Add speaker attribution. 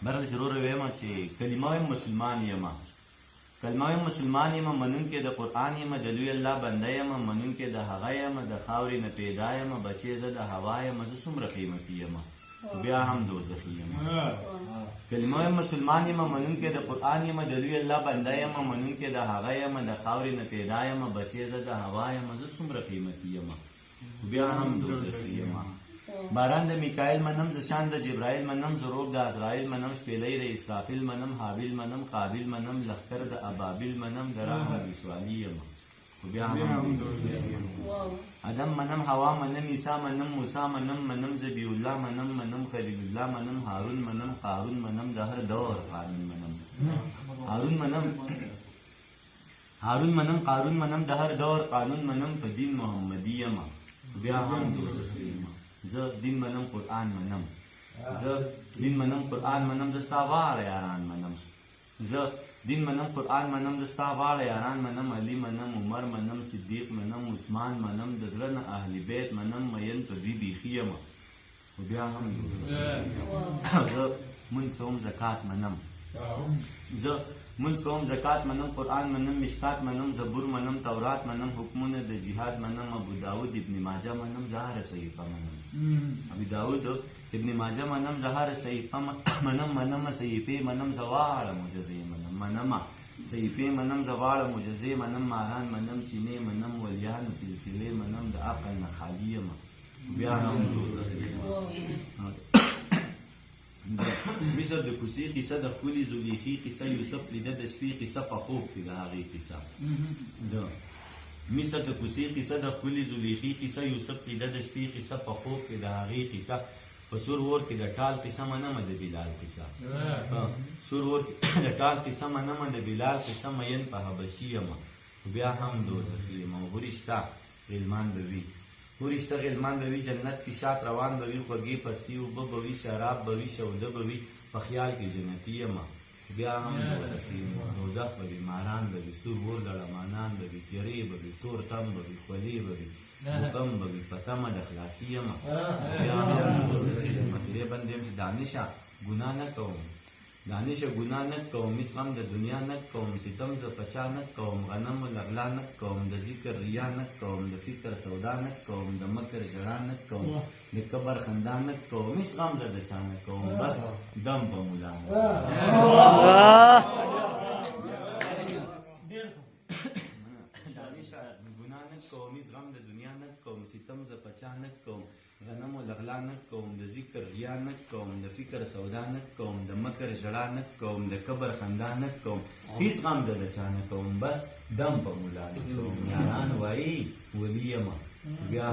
Speaker 1: برل ضرور ویم چې کلمه مسلمان یم، کلمه مسلمان یم، منونکی د قرآن یم، د لوی الله بنده یم، منونکی د هغه یم، د خاورې نه پیدا یم، بچی زه د هوا یم، زه څومره قیمتي یم بیا هم دوزخي یم. کلمه مسلمان یم، منونکی د قرآن یم، د لوی الله بنده یم، منونکی د هغه یم، د خاورې نه پیدا یم، بچی زه د هوا یم، زه څومره قیمتي یم بیا هم دوزخي یم. باران د میکائیل منم، ز شان د جبرائیل منم، ضروب د عزرائیل منم، شپیلی د اسرافیل منم، حابیل منم، قابیل منم، لخکر د ابابیل منم، د رحمت بسوالی یم بیا هم ادم منم، هوا منم، عیسی منم، موسی منم، منم ذبیح الله منم، منم خلیل الله منم، هارون منم، قارون منم، د هر دور قانون منم، هارون منم، قارون منم، د هر دور قانون منم، په دین محمدی یم بیا هم دوزخي یم. زه دین منم، قرآن منم، زه دین منم، قرآن منم، د ستا واړه یاران منم، زه دین منم، قرآن منم، د ستا واړه یاران منم، علي منم، عمر منم، صدیق منم، عثمان منم، د زړه نه اهل بیت منم، مین په دوی بیخي یم بیا هم زه مونځ کوم، زکات منم، زه مونځ کوم، زکات منم، قرآن منم، مشکات منم، زبور منم، تورات منم، حکمونه د جهاد منم، ابو داود ابن ماجه منم، زه هره صحیفه منم، ابو داود ابن ماجه منم، زه هره صحیفه منم، منم صحیفې منم، زه واړه معجزې منم، منم صحیفې منم، زه واړه معجزې منم، ماران منم، چینې منم، ولیانو سلسلې منم، د عقل نه خالي یم بیا هم دوزخي یم. مصر د کوڅې قصه، د ښکلي زلیخي قصه، یوسف لیده د شپې قصه، په خوب کې د هغې قصه، د مصر د کوڅې قصه، د ښکلي زلیخي قصه، یوسف لیده د شپې قصه، په خوب کې د هغې قصه، په سور ور کې د ټال قصه منمه د بلال قصه، سور ور کې د ټال قصه منمه د بلال قصه، مین په حبشي یم بیا هم دوزخي یم. هورشته غلمان به وي، هورشته غلمان به وي، جنت کې شات روان به وي، خوږې پستي اوبه به وي، شراب به وي، شوده به وي، په خیال کې جنتي یم بیا هم دوزخي یم. دوزخ به وي، ماران به وي، سور ور لړمانان به وي، تیرې به وي، تور تم به وي، خولې به وي، حکم به وي، په تمه د خلاصي یم بیا هم دوزخي یم. خیرې بندې یم چې دانشه ګناه نه کوم، دانشه ګناه نه کوم، هېڅ غم د دنیا نه کوم، ستم زه په چا نه کوم، غنم و لغلا نه کوم، د ذکر ریا نه کوم، د فکر سودا نه کوم، د مکر ژړا نه کوم، د کبر خندا نه کوم، هېڅ غم د چا نه کوم، بس دم په ملا نه دانشه ګناه نه کوم، هېڅ غم د دنیا نه کوم، ستم زه په چا نه کوم، غنم و لغلا نه کوم، د ذکر ریا نه کوم، د فکر سودا نه کوم، د مکر ژړا نه کوم، د کبر خندا نه کوم، هېڅ غم د چا نه کوم، بس دم په ملا نه کوم. یاران وایي ولی یم بیا